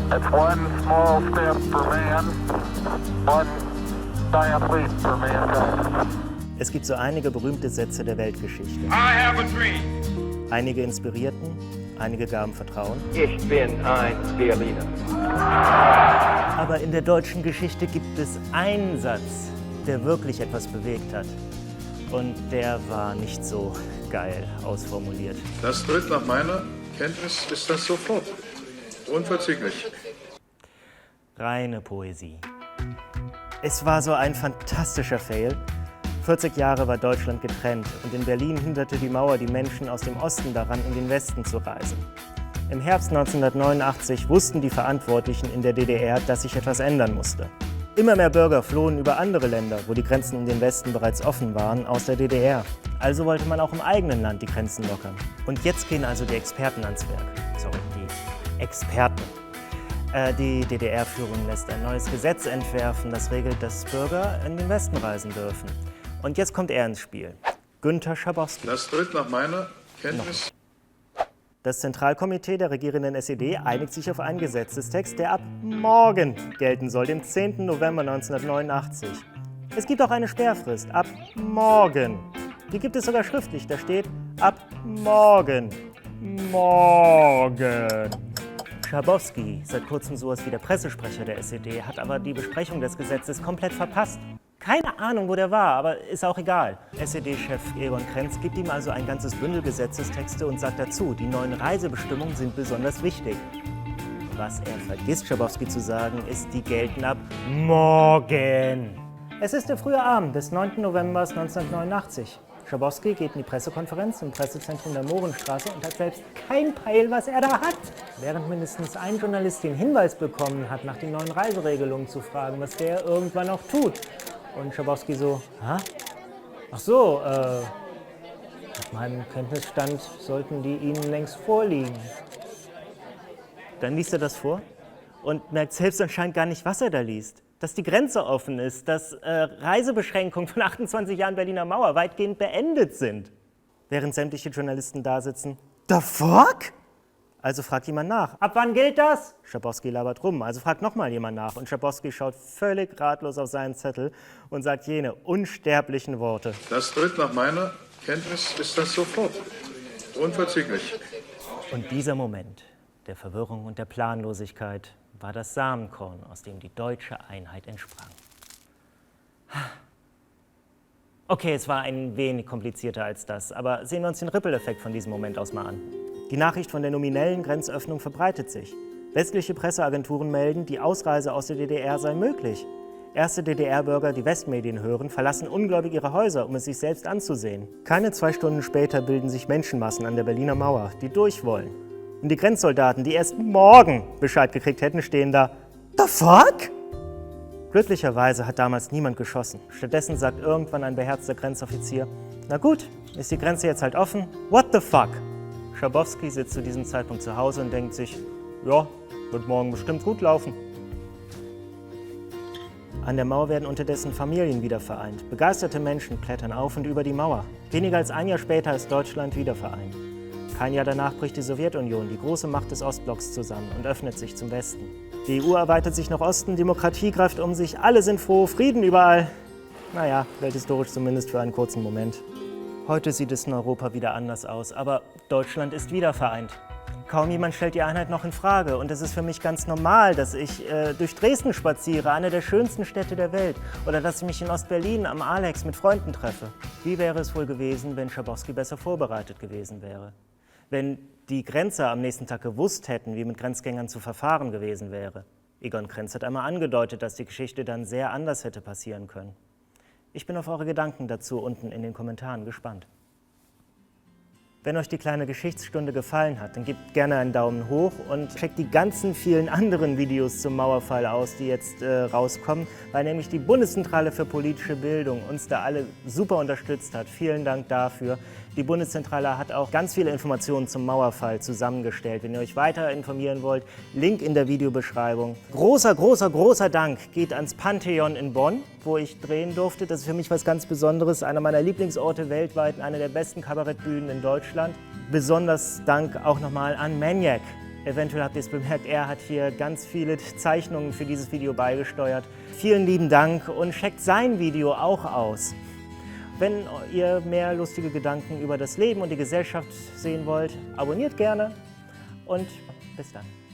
It's one small step for man, one giant leap for mankind. Es gibt so einige berühmte Sätze der Weltgeschichte. I have a dream. Einige inspirierten, einige gaben Vertrauen. Ich bin ein Berliner. Aber in der deutschen Geschichte gibt es einen Satz, der wirklich etwas bewegt hat. Und der war nicht so geil ausformuliert. Das tritt nach meiner Kenntnis ist das sofort. Unverzüglich. Reine Poesie. Es war so ein fantastischer Fail. 40 Jahre war Deutschland getrennt und in Berlin hinderte die Mauer die Menschen aus dem Osten daran, in den Westen zu reisen. Im Herbst 1989 wussten die Verantwortlichen in der DDR, dass sich etwas ändern musste. Immer mehr Bürger flohen über andere Länder, wo die Grenzen in den Westen bereits offen waren, aus der DDR. Also wollte man auch im eigenen Land die Grenzen lockern. Und jetzt gehen also die Experten ans Werk. Sorry, die Experten. Die DDR-Führung lässt ein neues Gesetz entwerfen, das regelt, dass Bürger in den Westen reisen dürfen. Und jetzt kommt er ins Spiel. Günter Schabowski. Das tritt nach meiner Kenntnis. Das Zentralkomitee der regierenden SED einigt sich auf einen Gesetzestext, der ab morgen gelten soll, dem 10. November 1989. Es gibt auch eine Sperrfrist, ab morgen. Die gibt es sogar schriftlich, da steht ab morgen. Morgen. Schabowski, seit kurzem sowas wie der Pressesprecher der SED, hat aber die Besprechung des Gesetzes komplett verpasst. Keine Ahnung, wo der war, aber ist auch egal. SED-Chef Egon Krenz gibt ihm also ein ganzes Bündel Gesetzestexte und sagt dazu, die neuen Reisebestimmungen sind besonders wichtig. Was er vergisst, Schabowski zu sagen, ist, die gelten ab morgen. Es ist der frühe Abend des 9. November 1989. Schabowski geht in die Pressekonferenz im Pressezentrum der Mohrenstraße und hat selbst kein Peil, was er da hat. Während mindestens ein Journalist den Hinweis bekommen hat, nach den neuen Reiseregelungen zu fragen, was der irgendwann noch tut. Und Schabowski so, hä? Ach so, nach meinem Kenntnisstand sollten die Ihnen längst vorliegen. Dann liest er das vor und merkt selbst anscheinend gar nicht, was er da liest. Dass die Grenze offen ist, dass Reisebeschränkungen von 28 Jahren Berliner Mauer weitgehend beendet sind. Während sämtliche Journalisten da sitzen, the fuck? Also fragt jemand nach. Ab wann gilt das? Schabowski labert rum, also fragt nochmal jemand nach. Und Schabowski schaut völlig ratlos auf seinen Zettel und sagt jene unsterblichen Worte. Das tritt nach meiner Kenntnis ist das sofort. Unverzüglich. Und dieser Moment der Verwirrung und der Planlosigkeit war das Samenkorn, aus dem die deutsche Einheit entsprang. Okay, es war ein wenig komplizierter als das, aber sehen wir uns den Ripple-Effekt von diesem Moment aus mal an. Die Nachricht von der nominellen Grenzöffnung verbreitet sich. Westliche Presseagenturen melden, die Ausreise aus der DDR sei möglich. Erste DDR-Bürger, die Westmedien hören, verlassen ungläubig ihre Häuser, um es sich selbst anzusehen. Keine 2 Stunden später bilden sich Menschenmassen an der Berliner Mauer, die durch wollen. Und die Grenzsoldaten, die erst morgen Bescheid gekriegt hätten, stehen da. The fuck? Glücklicherweise hat damals niemand geschossen. Stattdessen sagt irgendwann ein beherzter Grenzoffizier, na gut, ist die Grenze jetzt halt offen? What the fuck? Schabowski sitzt zu diesem Zeitpunkt zu Hause und denkt sich, ja, wird morgen bestimmt gut laufen. An der Mauer werden unterdessen Familien wieder vereint. Begeisterte Menschen klettern auf und über die Mauer. Weniger als ein Jahr später ist Deutschland wieder vereint. Kein Jahr danach bricht die Sowjetunion, die große Macht des Ostblocks, zusammen und öffnet sich zum Westen. Die EU erweitert sich nach Osten, Demokratie greift um sich, alle sind froh, Frieden überall. Naja, welthistorisch zumindest für einen kurzen Moment. Heute sieht es in Europa wieder anders aus, aber Deutschland ist wieder vereint. Kaum jemand stellt die Einheit noch in Frage und es ist für mich ganz normal, dass ich durch Dresden spaziere, eine der schönsten Städte der Welt, oder dass ich mich in Ostberlin am Alex mit Freunden treffe. Wie wäre es wohl gewesen, wenn Schabowski besser vorbereitet gewesen wäre? Wenn die Grenzer am nächsten Tag gewusst hätten, wie mit Grenzgängern zu verfahren gewesen wäre. Egon Krenz hat einmal angedeutet, dass die Geschichte dann sehr anders hätte passieren können. Ich bin auf eure Gedanken dazu unten in den Kommentaren gespannt. Wenn euch die kleine Geschichtsstunde gefallen hat, dann gebt gerne einen Daumen hoch und checkt die ganzen vielen anderen Videos zum Mauerfall aus, die jetzt rauskommen, weil nämlich die Bundeszentrale für politische Bildung uns da alle super unterstützt hat. Vielen Dank dafür. Die Bundeszentrale hat auch ganz viele Informationen zum Mauerfall zusammengestellt. Wenn ihr euch weiter informieren wollt, Link in der Videobeschreibung. Großer, großer, großer Dank geht ans Pantheon in Bonn, wo ich drehen durfte. Das ist für mich was ganz Besonderes, einer meiner Lieblingsorte weltweit, eine der besten Kabarettbühnen in Deutschland. Besonders Dank auch nochmal an Maniac. Eventuell habt ihr es bemerkt, er hat hier ganz viele Zeichnungen für dieses Video beigesteuert. Vielen lieben Dank und checkt sein Video auch aus. Wenn ihr mehr lustige Gedanken über das Leben und die Gesellschaft sehen wollt, abonniert gerne und bis dann.